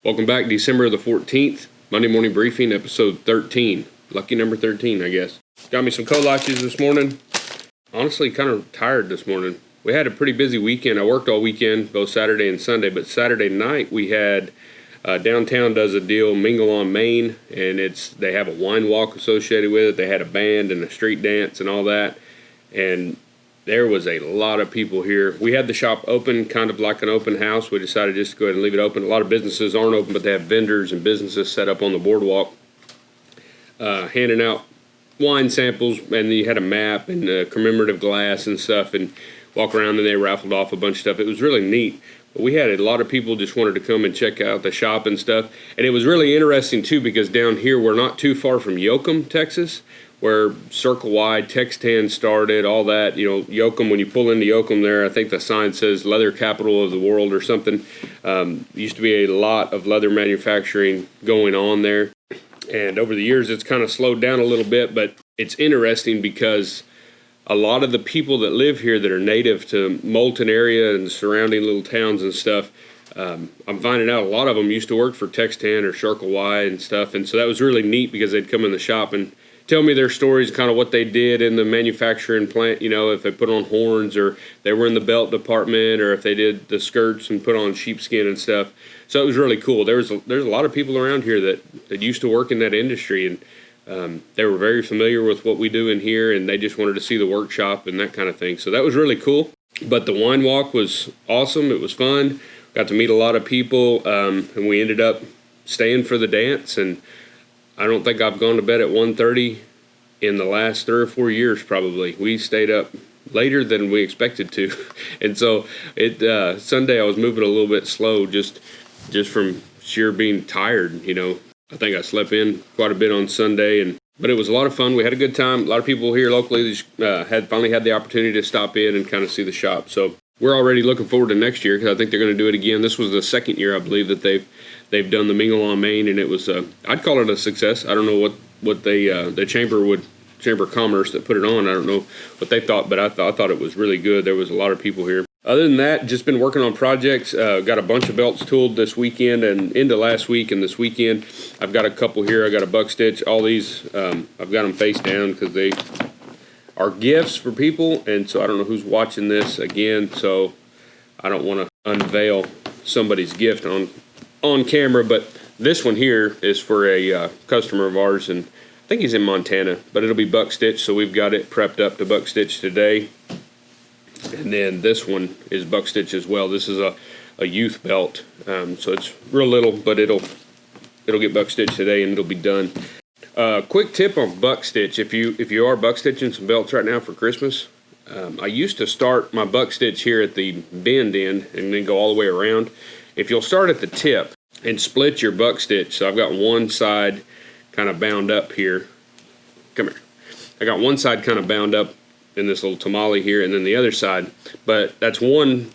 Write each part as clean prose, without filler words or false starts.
Welcome back, December the 14th, Monday Morning Briefing, episode 13. Lucky number 13, I guess. Got me some kolaches this morning. Honestly, kind of tired this morning. We had a pretty busy weekend. I worked all weekend, both Saturday and Sunday, but Saturday night we had, downtown does a deal, Mingle on Main, and they have a wine walk associated with it. They had a band and a street dance and all that, and there was a lot of people here. We had the shop open, kind of like an open house. We decided just to go ahead and leave it open. A lot of businesses aren't open, but they have vendors and businesses set up on the boardwalk, handing out wine samples, and you had a map and commemorative glass and stuff, and walk around, and they raffled off a bunch of stuff. It was really neat. But we had a lot of people just wanted to come and check out the shop and stuff. And it was really interesting, too, because down here, we're not too far from Yoakum, Texas, where Circle Y, Textan started, all that. You know, Yoakum, when you pull into Yoakum there, I think the sign says leather capital of the world or something. Used to be a lot of leather manufacturing going on there. And over the years, it's kind of slowed down a little bit, but it's interesting because a lot of the people that live here that are native to Moulton area and surrounding little towns and stuff, I'm finding out a lot of them used to work for Textan or Circle Y and stuff. And so that was really neat because they'd come in the shop and tell me their stories, kind of what they did in the manufacturing plant, you know, if they put on horns or they were in the belt department or if they did the skirts and put on sheepskin and stuff. So it was really cool. There's a lot of people around here that used to work in that industry, and they were very familiar with what we do in here, and they just wanted to see the workshop and that kind of thing. So that was really cool. But the wine walk was awesome. It was fun. Got to meet a lot of people, and we ended up staying for the dance, and I don't think I've gone to bed at 1:30 in the last 3 or 4 years probably. We stayed up later than we expected to. And so Sunday I was moving a little bit slow just from sheer being tired, you know. I think I slept in quite a bit on Sunday, but it was a lot of fun. We had a good time. A lot of people here locally finally had the opportunity to stop in and kind of see the shop. So we're already looking forward to next year because I think they're going to do it again. This was the second year, I believe, that they've done the Mingle on Main, and it was I'd call it a success. I don't know what they the Chamber of Commerce that put it on. I don't know what they thought, but I thought it was really good. There was a lot of people here. Other than that, just been working on projects. Got a bunch of belts tooled this weekend and into last week and this weekend. I've got a couple here. I got a Buckstitch. All these, I've got them face down because they are gifts for people, and so I don't know who's watching this again, so I don't want to unveil somebody's gift on camera, but this one here is for a customer of ours, and I think he's in Montana, but it'll be Buckstitch, so we've got it prepped up to Buckstitch today. And then this one is Buckstitch as well. This is a youth belt, so it's real little, but it'll get Buckstitch today and it'll be done. Quick tip on Buckstitch: if you are Buckstitching some belts right now for Christmas, I used to start my Buckstitch here at the bend end and then go all the way around. If you'll start at the tip and split your Buckstitch, so I've got one side kind of bound up here. Come here. I got one side kind of bound up in this little tamale here, and then the other side, but that's one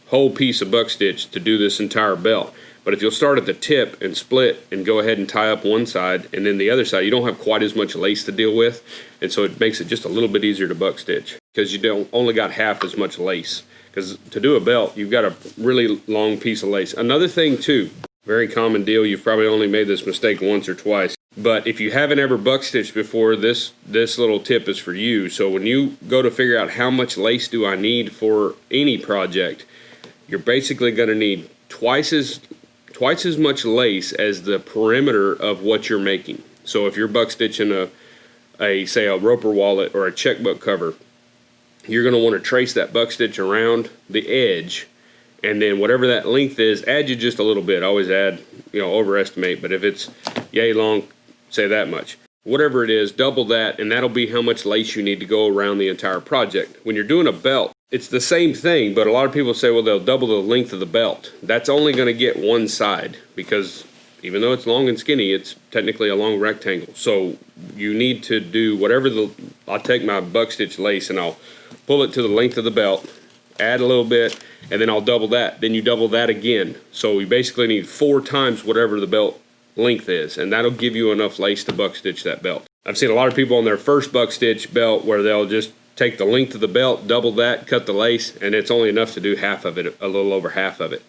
whole piece of Buckstitch to do this entire belt. But if you'll start at the tip and split and go ahead and tie up one side and then the other side, you don't have quite as much lace to deal with, and so it makes it just a little bit easier to Buckstitch because you only got half as much lace. Because to do a belt, you've got a really long piece of lace. Another thing too, very common deal, you've probably only made this mistake once or twice, but if you haven't ever Buckstitched before, this little tip is for you. So when you go to figure out how much lace do I need for any project, you're basically going to need twice as much lace as the perimeter of what you're making. So if you're Buckstitching say a roper wallet or a checkbook cover, you're going to want to trace that Buckstitch around the edge, and then whatever that length is, add you just a little bit. Always add, overestimate, but if it's yay long, say that much. Whatever it is, double that, and that'll be how much lace you need to go around the entire project. When you're doing a belt, it's the same thing, but a lot of people say, well, they'll double the length of the belt. That's only going to get one side because even though it's long and skinny, it's technically a long rectangle. So you need to do whatever I'll take my Buckstitch lace and I'll pull it to the length of the belt, add a little bit, and then I'll double that. Then you double that again. So you basically need 4 times whatever the belt length is, and that'll give you enough lace to Buckstitch that belt. I've seen a lot of people on their first Buckstitch belt where they'll just take the length of the belt, double that, cut the lace, and it's only enough to do half of it, a little over half of it.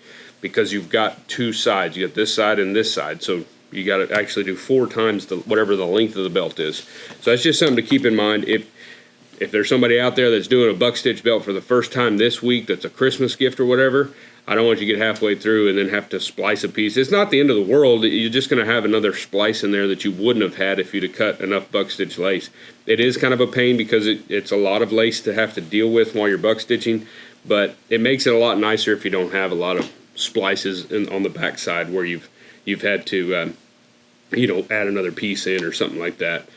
because you've got two sides. You got this side and this side, so you got to actually do 4 times whatever the length of the belt is. So that's just something to keep in mind. If there's somebody out there that's doing a Buckstitch belt for the first time this week, that's a Christmas gift or whatever, I don't want you to get halfway through and then have to splice a piece. It's not the end of the world. You're just going to have another splice in there that you wouldn't have had if you'd have cut enough Buckstitch lace. It is kind of a pain because it's a lot of lace to have to deal with while you're Buckstitching, but it makes it a lot nicer if you don't have a lot of splices on the back side where you've had to add another piece in or something like that.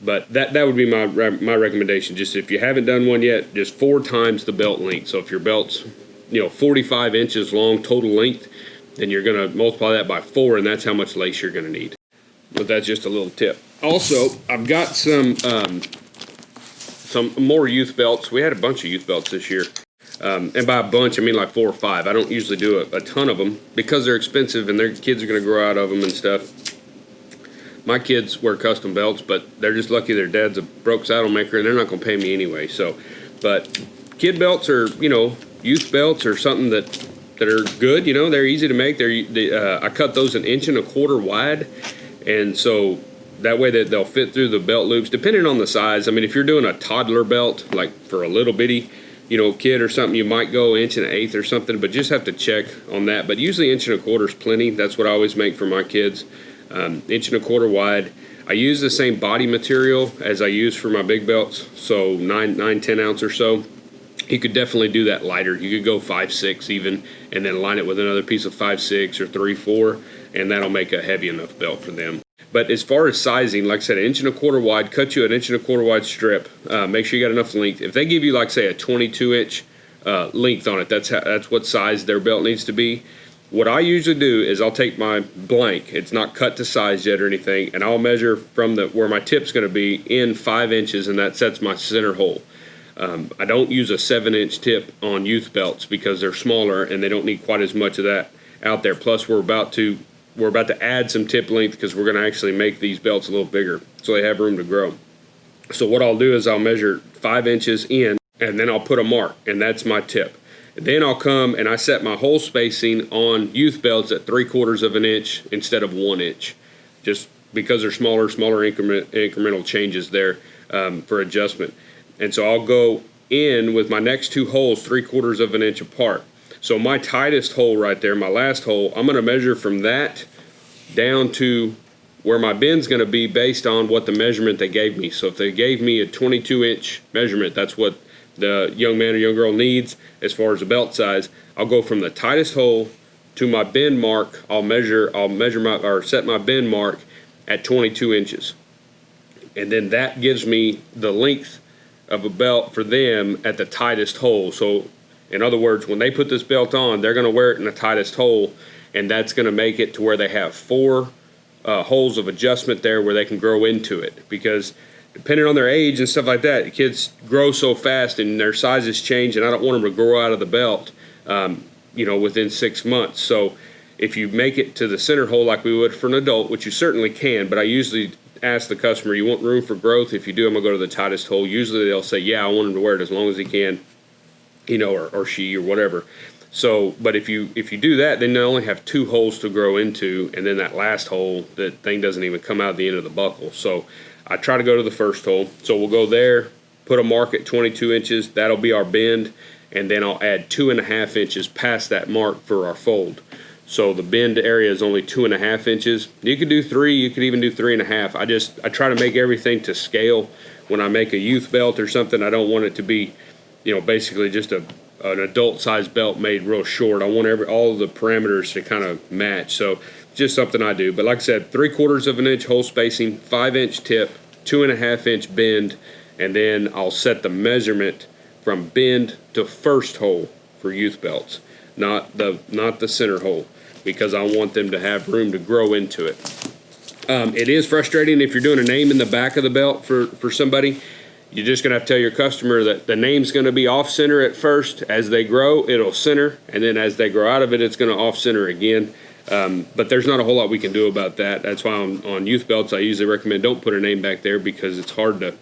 But that would be my recommendation. Just if you haven't done one yet, just 4 times the belt length. So if your belt's 45 inches long total length, then you're going to multiply that by 4, and that's how much lace you're going to need. But that's just a little tip. Also, I've got some more youth belts. We had a bunch of youth belts this year. And by a bunch, I mean like 4 or 5. I don't usually do a ton of them because they're expensive and their kids are going to grow out of them and stuff. My kids wear custom belts, but they're just lucky their dad's a broke saddle maker and they're not going to pay me anyway. But kid belts are, youth belts are something that are good. They're easy to make. I cut those 1.25 inches wide, and so that way that they'll fit through the belt loops, depending on the size. I mean, if you're doing a toddler belt, like for a little bitty, kid or something, you might go 1 1/8 inches or something, but just have to check on that. But usually 1.25 inches is plenty. That's what I always make for my kids. 1.25 inches wide. I use the same body material as I use for my big belts, so 9-10 ounce or so. You could definitely do that lighter. You could go 5-6 even, and then line it with another piece of 5-6 or 3-4, and that'll make a heavy enough belt for them. But as far as sizing, like I said, 1.25 inches wide, cut you an 1.25 inches wide strip. Make sure you got enough length. If they give you, like say, a 22-inch length on it, that's what size their belt needs to be. What I usually do is I'll take my blank, it's not cut to size yet or anything, and I'll measure from where my tip's going to be in 5 inches, and that sets my center hole. I don't use a 7-inch tip on youth belts because they're smaller and they don't need quite as much of that out there. Plus, we're about to add some tip length because we're going to actually make these belts a little bigger so they have room to grow. So what I'll do is I'll measure 5 inches in, and then I'll put a mark, and that's my tip. Then I'll come and I set my hole spacing on youth belts at 3/4 inch instead of 1 inch, just because they're smaller incremental changes there for adjustment. And so I'll go in with my next 2 holes 3/4 inch apart. So my tightest hole right there, my last hole, I'm going to measure from that down to where my bend's going to be based on what the measurement they gave me. So if they gave me a 22-inch measurement, that's what the young man or young girl needs as far as the belt size. I'll go from the tightest hole to my bend mark. I'll set my bend mark at 22 inches. And then that gives me the length of a belt for them at the tightest hole. So in other words, when they put this belt on, they're going to wear it in the tightest hole, and that's going to make it to where they have 4 holes of adjustment there where they can grow into it. Because depending on their age and stuff like that, kids grow so fast and their sizes change, and I don't want them to grow out of the belt, within 6 months. So if you make it to the center hole like we would for an adult, which you certainly can, but I usually ask the customer, you want room for growth? If you do, I'm going to go to the tightest hole. Usually they'll say, yeah, I want him to wear it as long as he can, or she or whatever. So, but if you do that, then they only have 2 holes to grow into, and then that last hole, that thing doesn't even come out the end of the buckle. So I try to go to the first hole. So we'll go there, put a mark at 22 inches. That'll be our bend, and then I'll add 2.5 inches past that mark for our fold. So the bend area is only 2.5 inches. You could do 3, you could even do 3.5. I try to make everything to scale. When I make a youth belt or something, I don't want it to be, basically just an adult size belt made real short. I want all of the parameters to kind of match. So just something I do. But like I said, 3/4 inch hole spacing, 5-inch tip, 2.5-inch bend, and then I'll set the measurement from bend to first hole for youth belts, not the center hole, because I want them to have room to grow into it. It is frustrating if you're doing a name in the back of the belt for somebody. You're just going to have to tell your customer that the name's going to be off-center at first. As they grow, it'll center, and then as they grow out of it, it's going to off-center again. But there's not a whole lot we can do about that. That's why on youth belts, I usually recommend don't put a name back there, because it's hard to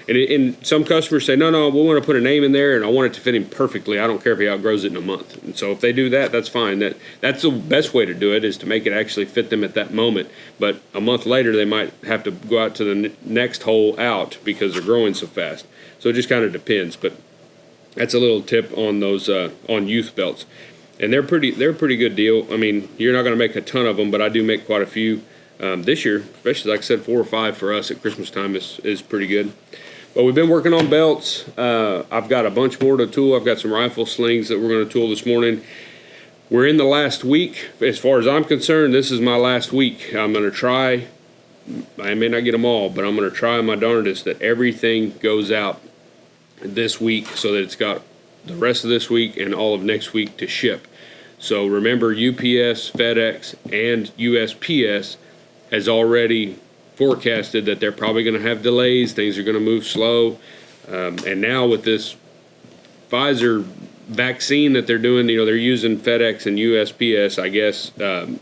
And some customers say, no, we want to put a name in there, and I want it to fit him perfectly. I don't care if he outgrows it in a month. And so if they do that, that's fine. That's the best way to do it, is to make it actually fit them at that moment. But a month later, they might have to go out to the next hole out because they're growing so fast. So it just kind of depends. But that's a little tip on those on youth belts. And they're a pretty good deal. I mean, you're not going to make a ton of them, but I do make quite a few this year. Especially, like I said, 4 or 5 for us at Christmas time is pretty good. But we've been working on belts. I've got a bunch more to tool. I've got some rifle slings that we're going to tool this morning. We're in the last week. As far as I'm concerned, this is my last week. I'm going to try. I may not get them all, but I'm going to try my darndest that everything goes out this week so that it's got the rest of this week and all of next week to ship. So remember, UPS, FedEx, and USPS has already forecasted that they're probably going to have delays. Things are going to move slow. And now with this Pfizer vaccine that they're doing, they're using FedEx and USPS, I guess,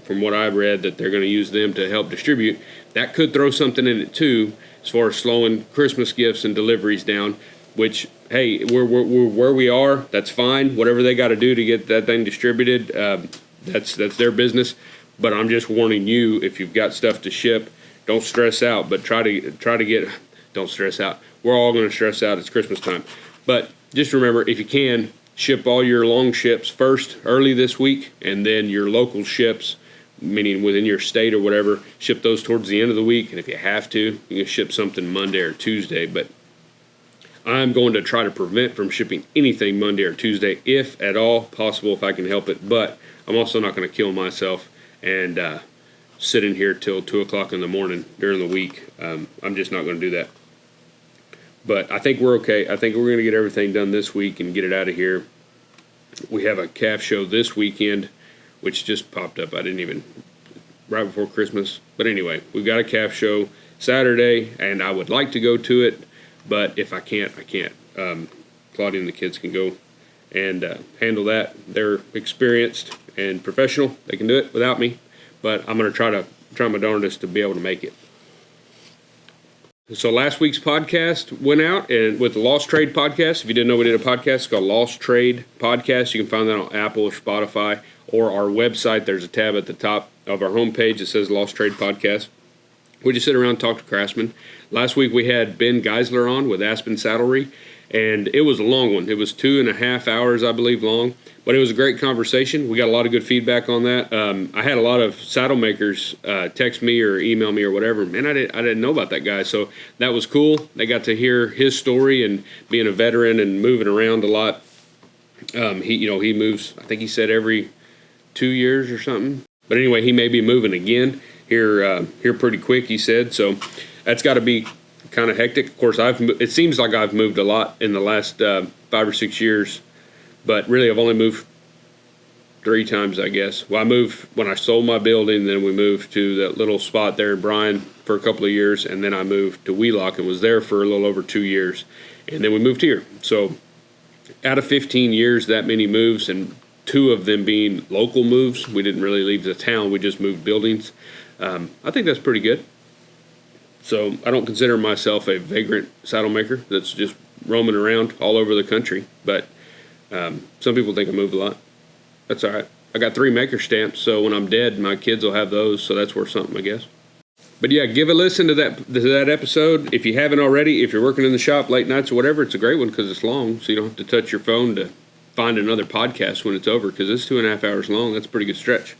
from what I've read, that they're going to use them to help distribute. That could throw something in it too, as far as slowing Christmas gifts and deliveries down, which, hey, we're where we are. That's fine. Whatever they got to do to get that thing distributed, that's their business. But I'm just warning you, if you've got stuff to ship, don't stress out. But try to get. Don't stress out. We're all going to stress out. It's Christmas time. But just remember, if you can, ship all your long ships first, early this week, and then your local ships, meaning within your state or whatever, ship those towards the end of the week. And if you have to, you can ship something Monday or Tuesday. But I'm going to try to prevent from shipping anything Monday or Tuesday, if at all possible, if I can help it. But I'm also not going to kill myself and sit in here till 2 o'clock in the morning during the week. I'm just not going to do that. But I think we're okay. I think we're going to get everything done this week and get it out of here. We have a calf show this weekend, which just popped up. I didn't even, right before Christmas. But anyway, we've got a calf show Saturday, and I would like to go to it. But if I can't, I can't. Claudia and the kids can go and handle that. They're experienced and professional. They can do it without me. But I'm going to try my darndest to be able to make it. So last week's podcast went out, and with the Lost Trade podcast. If you didn't know, we did a podcast. It's called Lost Trade Podcast. You can find that on Apple or Spotify or our website. There's a tab at the top of our homepage that says Lost Trade Podcast. We just sit around and talk to craftsmen. Last week we had Ben Geisler on with Aspen Saddlery, and it was a long one. It was 2.5 hours, I believe, long, but it was a great conversation. We got a lot of good feedback on that. I had a lot of saddle makers text me or email me or whatever. Man, I didn't know about that guy, so that was cool. They got to hear his story and being a veteran and moving around a lot. He moves, I think he said every 2 years or something. But anyway, he may be moving again here pretty quick, he said. So that's got to be kind of hectic. Of course, it seems like I've moved a lot in the last 5 or 6 years, but really I've only moved 3 times, I guess. Well, I moved when I sold my building, then we moved to that little spot there in Bryan for a couple of years, and then I moved to Wheelock and was there for a little over 2 years, and then we moved here. So out of 15 years, that many moves, and 2 of them being local moves. We didn't really leave the town. We just moved buildings. I think that's pretty good. So I don't consider myself a vagrant saddle maker that's just roaming around all over the country. But some people think I move a lot. That's all right. I got 3 maker stamps, so when I'm dead, my kids will have those. So that's worth something, I guess. But yeah, give a listen to that episode. If you haven't already, if you're working in the shop late nights or whatever, it's a great one because it's long. So you don't have to touch your phone to find another podcast when it's over, because it's 2.5 hours long. That's a pretty good stretch.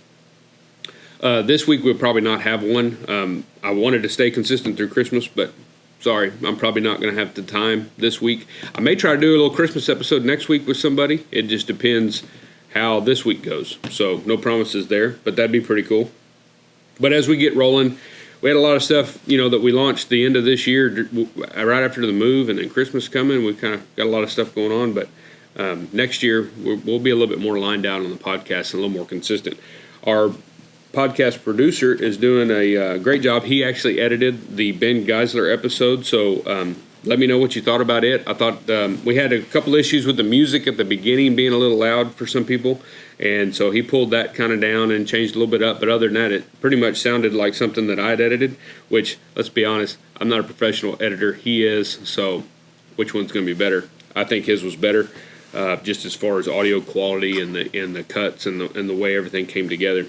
This week we'll probably not have one. I wanted to stay consistent through Christmas, but sorry, I'm probably not going to have the time this week. I may try to do a little Christmas episode next week with somebody. It just depends how this week goes. So no promises there, but that'd be pretty cool. But as we get rolling, we had a lot of stuff, that we launched the end of this year, right after the move, and then Christmas coming. We kind of got a lot of stuff going on, but next year we'll be a little bit more lined out on the podcast and a little more consistent. Our podcast producer is doing a great job. He actually edited the Ben Geisler episode, so let me know what you thought about it. I thought we had a couple issues with the music at the beginning being a little loud for some people, and so he pulled that kind of down and changed a little bit up, but other than that, it pretty much sounded like something that I'd edited, which, let's be honest, I'm not a professional editor. He is, so which one's going to be better. I think his was better, just as far as audio quality and the cuts and the way everything came together.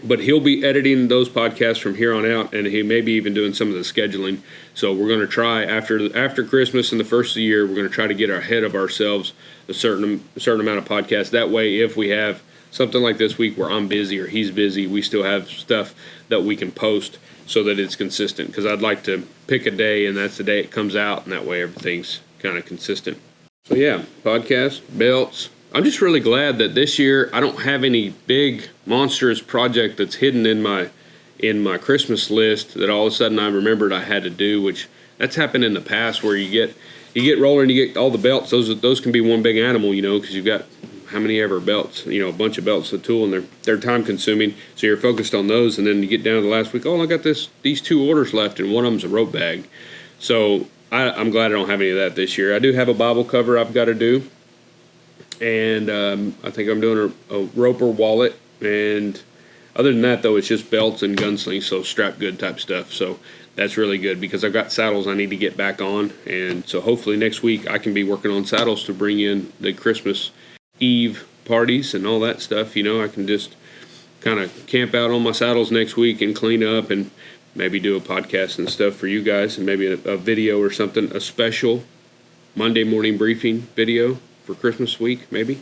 But he'll be editing those podcasts from here on out, and he may be even doing some of the scheduling. So we're going to try after Christmas and the first of the year, we're going to try to get ahead of ourselves a certain amount of podcasts. That way, if we have something like this week where I'm busy or he's busy, we still have stuff that we can post so that it's consistent. Because I'd like to pick a day, and that's the day it comes out, and that way everything's kind of consistent. So yeah, podcast, belts. I'm just really glad that this year I don't have any big monstrous project that's hidden in my Christmas list that all of a sudden I remembered I had to do, which that's happened in the past where you get rolling, you get all the belts. Those can be one big animal, because you've got how many ever belts, a bunch of belts to tool, and they're time consuming. So you're focused on those, and then you get down to the last week. Oh, I got these 2 orders left, and one of them's a rope bag. So I'm glad I don't have any of that this year. I do have a Bible cover I've got to do. And I think I'm doing a roper wallet. And other than that, though, it's just belts and gunslings, so strap good type stuff. So that's really good because I've got saddles I need to get back on. And so hopefully next week I can be working on saddles to bring in the Christmas Eve parties and all that stuff. I can just kind of camp out on my saddles next week and clean up and maybe do a podcast and stuff for you guys, and maybe a video or something, a special Monday morning briefing video for Christmas week, maybe.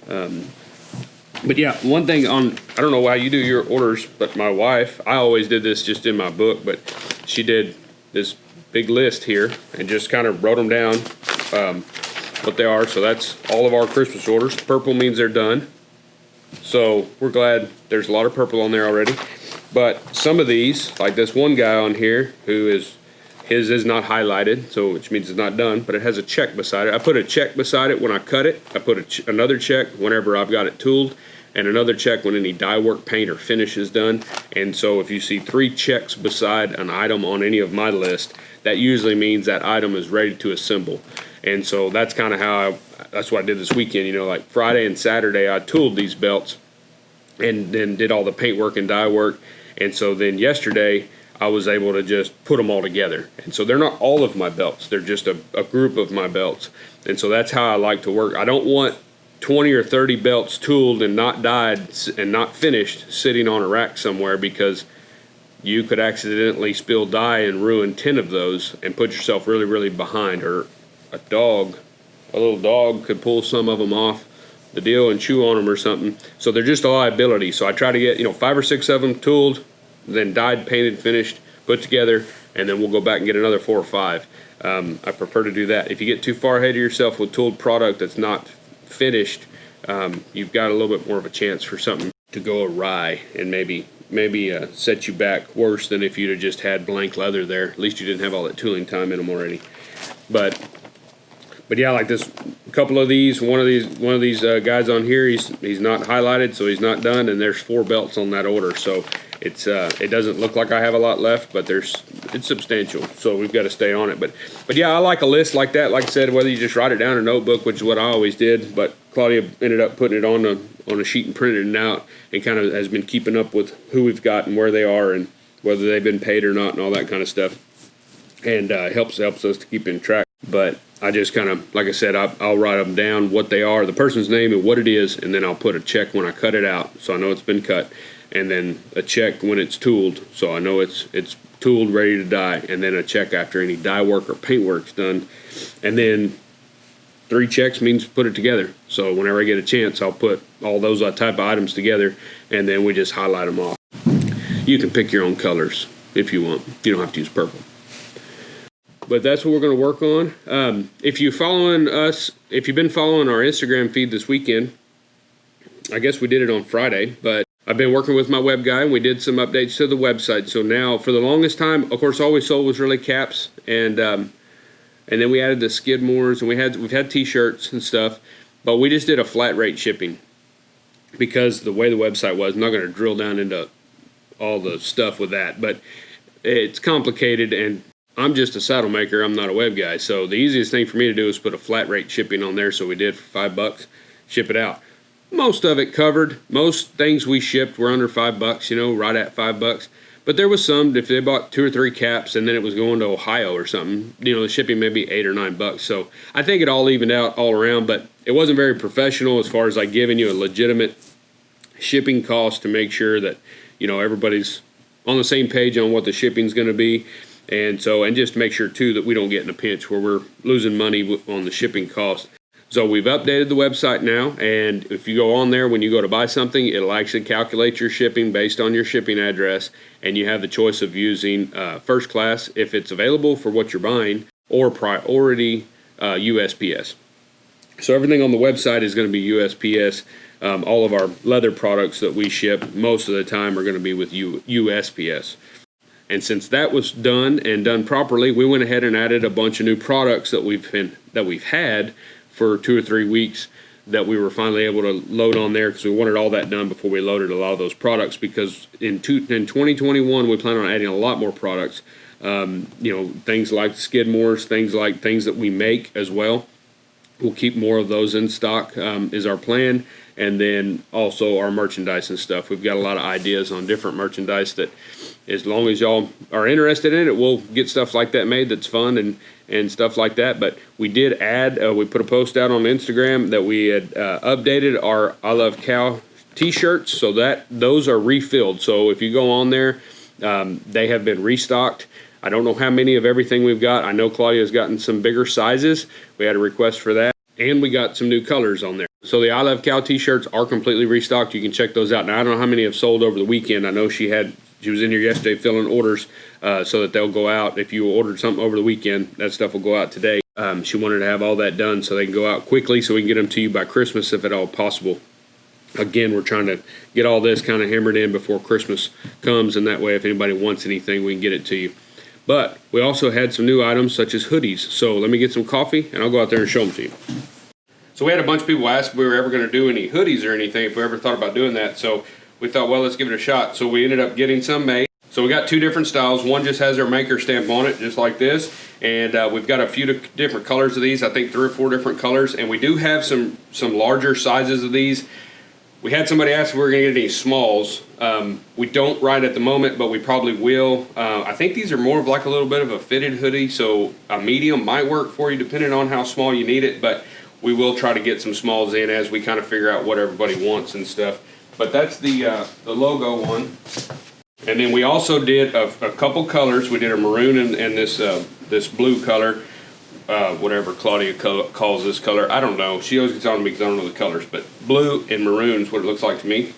But yeah, one thing I don't know why you do your orders, but my wife, I always did this just in my book, but she did this big list here and just kind of wrote them down, what they are. So that's all of our Christmas orders. Purple means they're done. So we're glad there's a lot of purple on there already. But some of these, like this one guy on here his is not highlighted, so which means it's not done, but it has a check beside it. I put a check beside it when I cut it. I put another check whenever I've got it tooled, and another check when any dye work, paint, or finish is done. And so if you see 3 checks beside an item on any of my list, that usually means that item is ready to assemble. And so that's kind of that's what I did this weekend. Like Friday and Saturday, I tooled these belts and then did all the paint work and dye work. And so then yesterday, I was able to just put them all together. And so they're not all of my belts. They're just a group of my belts. And so that's how I like to work. I don't want 20 or 30 belts tooled and not dyed and not finished sitting on a rack somewhere, because you could accidentally spill dye and ruin 10 of those and put yourself really, really behind. Or a little dog could pull some of them off the deal and chew on them or something. So they're just a liability. So I try to get 5 or 6 of them tooled, then dyed, painted, finished, put together, and then we'll go back and get another 4 or 5. I prefer to do that. If you get too far ahead of yourself with tooled product that's not finished, you've got a little bit more of a chance for something to go awry and maybe set you back worse than if you'd have just had blank leather there. At least you didn't have all that tooling time in them already. But yeah, like this couple of these, one of these guys on here, he's not highlighted, so he's not done, and there's 4 belts on that order. So it doesn't look like I have a lot left, but it's substantial. So we've got to stay on it. But yeah, I like a list like that. Like I said, whether you just write it down in a notebook, which is what I always did, but Claudia ended up putting it on a sheet and printing it out, and kind of has been keeping up with who we've got and where they are and whether they've been paid or not and all that kind of stuff. And helps us to keep in track. But I just kind of, like I said, I'll write them down, what they are, the person's name and what it is, and then I'll put a check when I cut it out, so I know it's been cut, and then a check when it's tooled, so I know it's tooled, ready to dye, and then a check after any dye work or paint work's done, and then 3 checks means put it together. So whenever I get a chance, I'll put all those type of items together, and then we just highlight them off. You can pick your own colors if you want. You don't have to use purple. But that's what we're going to work on. If you're following us, if you've been following our Instagram feed this weekend, I guess we did it on Friday, but I've been working with my web guy, and we did some updates to the website. So now, for the longest time, of course, all we sold was really caps, and then we added the Skidmores, and we've had T-shirts and stuff, but we just did a flat rate shipping because the way the website was. I'm not going to drill down into all the stuff with that, but it's complicated, and I'm just a saddle maker. I'm not a web guy. So the easiest thing for me to do is put a flat rate shipping on there. So we did for $5, ship it out. Most of it covered. Most things we shipped were under $5, right at $5. But there was some, if they bought 2 or 3 caps and then it was going to Ohio or something, you know, the shipping may be $8 or $9. So I think it all evened out all around, but it wasn't very professional as far as like giving you a legitimate shipping cost to make sure that, you know, everybody's on the same page on what the shipping's going to be. And just to make sure too that we don't get in a pinch where we're losing money on the shipping cost. So we've updated the website now, and if you go on there, when you go to buy something, it'll actually calculate your shipping based on your shipping address, and you have the choice of using first class if it's available for what you're buying, or priority USPS. So everything on the website is going to be USPS. All of our leather products that we ship most of the time are going to be with USPS. And since that was done and done properly, we went ahead and added a bunch of new products that we've had for 2 or 3 weeks that we were finally able to load on there, because we wanted all that done before we loaded a lot of those products, because in 2021 we plan on adding a lot more products. You know, things like Skidmores, things that we make as well. We'll keep more of those in stock is our plan. And then also our merchandise and stuff. We've got a lot of ideas on different merchandise that, as long as y'all are interested in it, we'll get stuff like that made that's fun and stuff like that. But we did add, we put a post out on Instagram that we had updated our I Love Cow t-shirts, so that those are refilled. So if you go on there, they have been restocked. I don't know how many of everything we've got. I know Claudia's gotten some bigger sizes. We had a request for that. And we got some new colors on there. So the I Love Cow t-shirts are completely restocked. You can check those out. Now, I don't know how many have sold over the weekend. I know she was in here yesterday filling orders so that they'll go out. If you ordered something over the weekend, that stuff will go out today. She wanted to have all that done so they can go out quickly so we can get them to you by Christmas if at all possible. Again, we're trying to get all this kind of hammered in before Christmas comes, and that way if anybody wants anything, we can get it to you. But we also had some new items such as hoodies. So let me get some coffee and I'll go out there and show them to you. So we had a bunch of people ask if we were ever going to do any hoodies or anything, if we ever thought about doing that. So we thought, well, let's give it a shot. So we ended up getting some made. So we got 2 different styles. One just has our maker stamp on it, just like this. And we've got a few different colors of these. I think 3 or 4 different colors. And we do have some larger sizes of these. We had somebody ask if we were going to get any smalls. We don't right at the moment, but we probably will. I think these are more of like a little bit of a fitted hoodie, so a medium might work for you depending on how small you need it, but we will try to get some smalls in as we kind of figure out what everybody wants and stuff. But that's the logo one. And then we also did a couple colors. We did a maroon and this blue color. Whatever Claudia calls this color. I don't know. She always gets on me because I don't know the colors, but blue and maroon is what it looks like to me.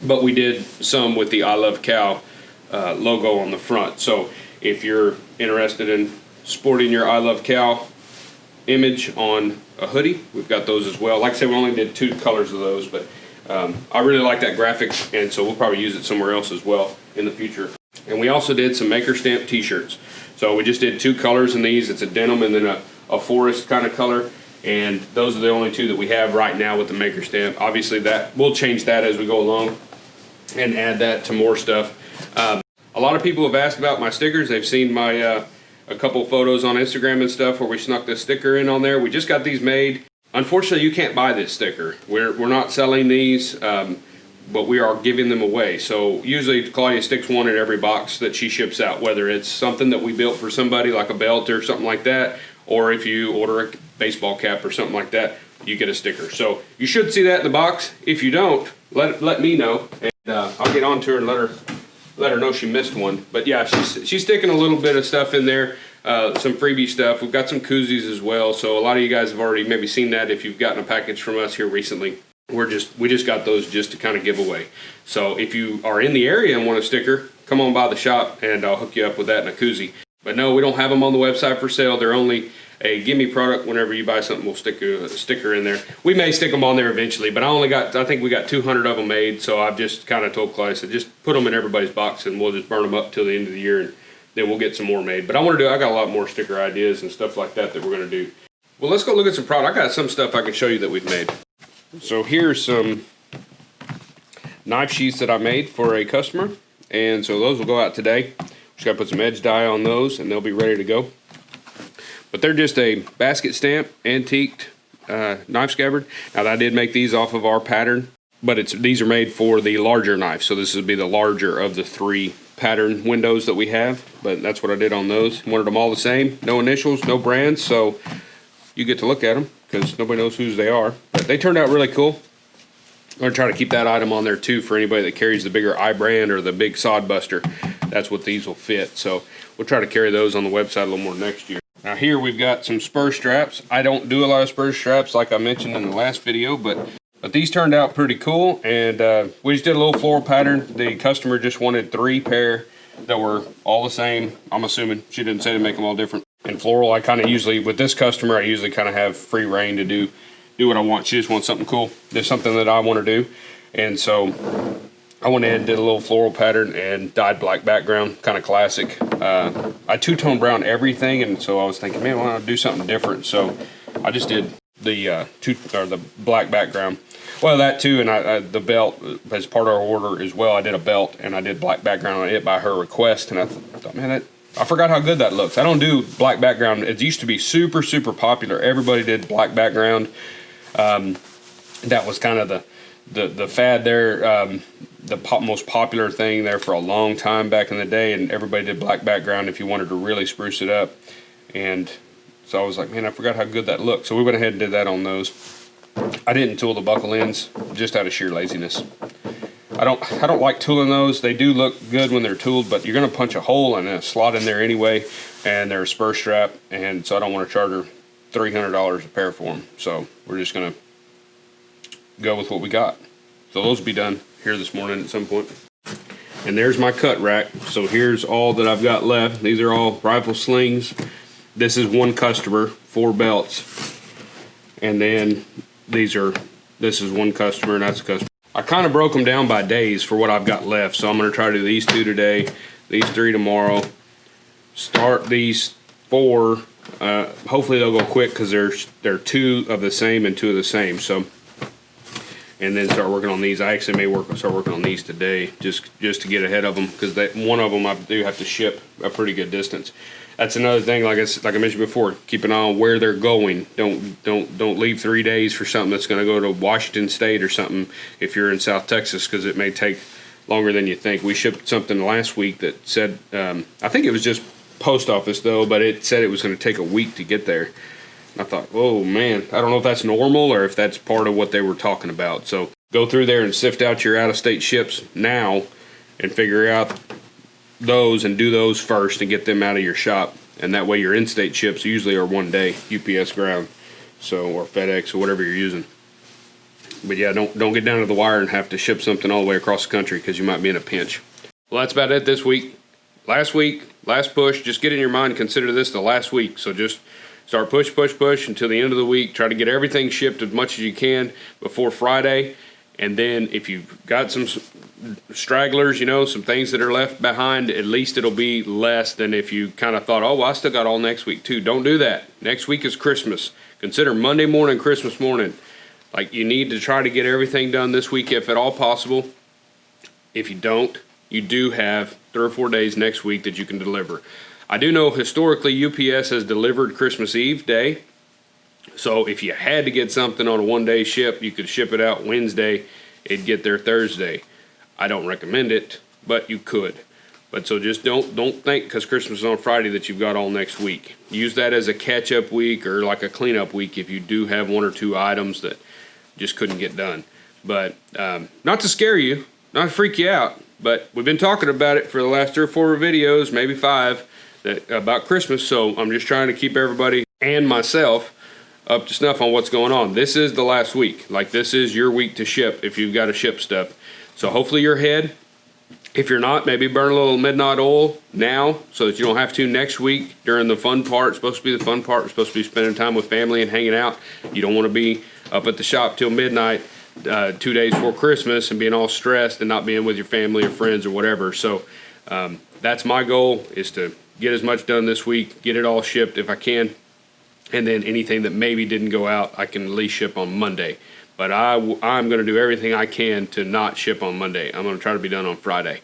But we did some with the I Love Cow logo on the front. So if you're interested in sporting your I Love Cow image on a hoodie, we've got those as well. Like I said, we only did 2 colors of those, but I really like that graphic, and so we'll probably use it somewhere else as well in the future. And we also did some maker stamp t-shirts. So we just did 2 colors in these. It's a denim and then a forest kind of color. And those are the only 2 that we have right now with the maker stamp. Obviously that we'll change that as we go along and add that to more stuff. A lot of people have asked about my stickers. They've seen my a couple photos on Instagram and stuff where we snuck this sticker in on there. We just got these made. Unfortunately, you can't buy this sticker. We're not selling these. But we are giving them away. So usually Claudia sticks one in every box that she ships out, whether it's something that we built for somebody like a belt or something like that, or if you order a baseball cap or something like that, you get a sticker. So you should see that in the box. If you don't, let me know, and I'll get on to her and let her know she missed one. But yeah, she's sticking a little bit of stuff in there, some freebie stuff. We've got some koozies as well. So a lot of you guys have already maybe seen that if you've gotten a package from us here recently. We just got those just to kind of give away. So if you are in the area and want a sticker, come on by the shop and I'll hook you up with that in a koozie. But no, we don't have them on the website for sale. They're only a gimme product. Whenever you buy something, we'll stick a sticker in there. We may stick them on there eventually, but I think we got 200 of them made. So I've just kind of told Clay, so just put them in everybody's box and we'll just burn them up till the end of the year, and then we'll get some more made. But I got a lot more sticker ideas and stuff like that we're going to do. Well, let's go look at some product. I got some stuff I can show you that we've made. So here's some knife sheaths that I made for a customer, and so those will go out today. Just got to put some edge dye on those and they'll be ready to go. But they're just a basket stamp antiqued knife scabbard. Now I did make these off of our pattern, but these are made for the larger knife, so this would be the larger of the 3 pattern windows that we have, but that's what I did on those. Wanted them all the same, no initials, no brands, so you get to look at them because nobody knows whose they are. But they turned out really cool. I'm going to try to keep that item on there too for anybody that carries the bigger I brand or the big sod buster. That's what these will fit. So we'll try to carry those on the website a little more next year. Now here we've got some spur straps. I don't do a lot of spur straps like I mentioned in the last video, but these turned out pretty cool. And we just did a little floral pattern. The customer just wanted 3 pair that were all the same. I'm assuming she didn't say to make them all different. And floral, I kind of usually, with this customer, I usually kind of have free reign to do what I want. She just wants something cool. There's something that I want to do. And so I went ahead and did a little floral pattern and dyed black background, kind of classic. I two-tone brown everything, and so I was thinking, man, why not do something different? So I just did the black background. Well, that too, and the belt as part of our order as well. I did a belt and I did black background on it by her request, and I thought, man, I forgot how good that looks. I don't do black background. It used to be super, super popular. Everybody did black background. That was kind of the fad there, the most popular thing there for a long time back in the day, and everybody did black background if you wanted to really spruce it up. And so I was like, man, I forgot how good that looked. So we went ahead and did that on those. I didn't tool the buckle ends just out of sheer laziness. I don't like tooling those. They do look good when they're tooled, but you're going to punch a hole and a slot in there anyway, and they're a spur strap, and so I don't want to charge her $300 a pair for them. So we're just going to go with what we got. So those will be done here this morning at some point. And there's my cut rack. So here's all that I've got left. These are all rifle slings. This is one customer, 4 belts. And then this is one customer, and that's a customer. I kind of broke them down by days for what I've got left. So I'm going to try to do these 2 today, these 3 tomorrow. Start these 4. Hopefully they'll go quick because they're 2 of the same and 2 of the same. So, and then start working on these. I actually may start working on these today just to get ahead of them, because one of them I do have to ship a pretty good distance. That's another thing, like I mentioned before, keep an eye on where they're going. Don't leave 3 days for something that's going to go to Washington State or something if you're in South Texas, because it may take longer than you think. We shipped something last week that said, I think it was just post office though, but it said it was going to take a week to get there. I thought, oh man, I don't know if that's normal or if that's part of what they were talking about. So go through there and sift out your out-of-state ships now and figure out those and do those first and get them out of your shop. And that way your in-state ships usually are 1 day, UPS ground, so, or FedEx or whatever you're using. But yeah, don't get down to the wire and have to ship something all the way across the country, because you might be in a pinch. Well, that's about it this week. Last push. Just get in your mind, consider this the last week. So just start push until the end of the week. Try to get everything shipped as much as you can before Friday. And then if you've got some stragglers, some things that are left behind, at least it'll be less than if you kind of thought, oh, well, I still got all next week too. Don't do that. Next week is Christmas. Consider Monday morning Christmas morning. Like, you need to try to get everything done this week if at all possible. If you don't, you do have 3 or 4 days next week that you can deliver. I do know historically UPS has delivered Christmas Eve day. So if you had to get something on a 1-day ship, you could ship it out Wednesday. It'd get there Thursday. I don't recommend it, but you could. But so just don't think because Christmas is on Friday that you've got all next week. Use that as a catch-up week or like a cleanup week if you do have 1 or 2 items that just couldn't get done. But not to scare you, not to freak you out, but we've been talking about it for the last 3 or 4 videos, maybe 5, about Christmas. So I'm just trying to keep everybody and myself up to snuff on what's going on. This is the last week. Like, this is your week to ship if you've got to ship stuff. So hopefully you're ahead. If you're not, maybe burn a little midnight oil now so that you don't have to next week during the fun part. It's supposed to be the fun part. We're supposed to be spending time with family and hanging out. You don't want to be up at the shop till midnight 2 days before Christmas and being all stressed and not being with your family or friends or whatever. So that's my goal, is to get as much done this week, get it all shipped if I can. And then anything that maybe didn't go out, I can at least ship on Monday. But I'm going to do everything I can to not ship on Monday. I'm going to try to be done on Friday.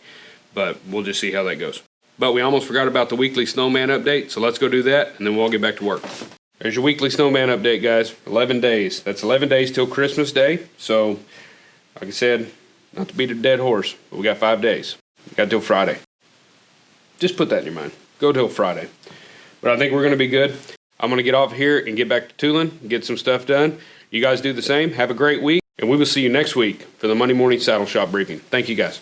But we'll just see how that goes. But we almost forgot about the weekly Snowman update, so let's go do that, and then we'll get back to work. There's your weekly Snowman update, guys. 11 days. That's 11 days till Christmas Day. So, like I said, not to beat a dead horse, but we got 5 days. We got till Friday. Just put that in your mind. Go till Friday. But I think we're going to be good. I'm going to get off here and get back to tooling, get some stuff done. You guys do the same. Have a great week, and we will see you next week for the Monday morning saddle shop briefing. Thank you, guys.